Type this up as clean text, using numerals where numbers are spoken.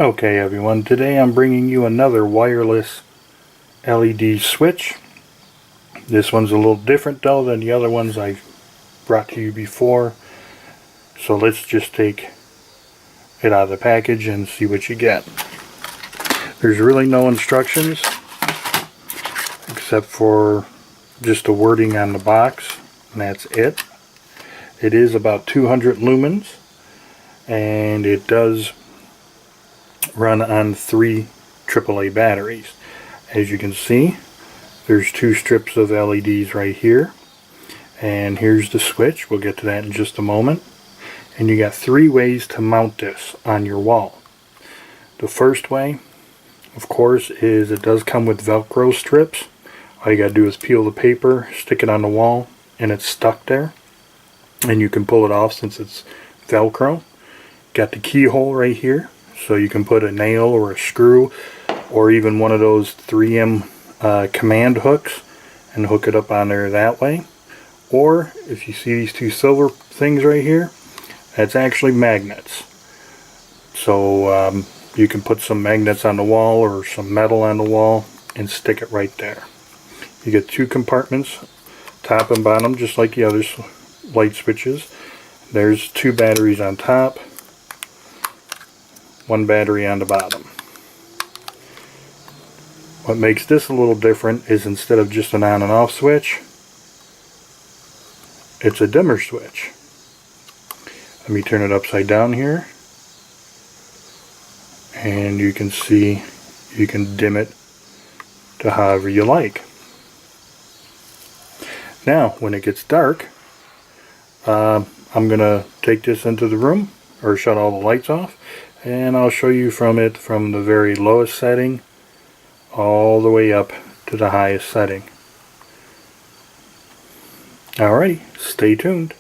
Okay everyone, today I'm bringing you another wireless LED switch. This one's a little different though than the other ones I brought to you before. So let's just take it out of the package and see what you get. There's really no instructions except for just the wording on the box, and that's it. It is about 200 lumens and it does run on 3 AAA batteries. As you can see, there's 2 strips of LEDs right here, and here's the switch. We'll get to that in just a moment. And you got 3 ways to mount this on your wall. The first way, of course, is it does come with Velcro strips. All you gotta do is peel the paper, stick it on the wall, and it's stuck there, and you can pull it off since it's Velcro. Got the keyhole right here, so you can put a nail or a screw or even one of those 3M command hooks and hook it up on there that way. Or if you see these 2 silver things right here, that's actually magnets. So you can put some magnets on the wall or some metal on the wall and stick it right there. You get 2 compartments, top and bottom, just like the other light switches. There's 2 batteries on top, 1 battery on the bottom. What makes this a little different is instead of just an on and off switch, it's a dimmer switch. Let me turn it upside down here, and you can see you can dim it to however you like. Now when it gets dark, I'm going to take this into the room, or shut all the lights off, and I'll show you from the very lowest setting all the way up to the highest setting. Alrighty, stay tuned.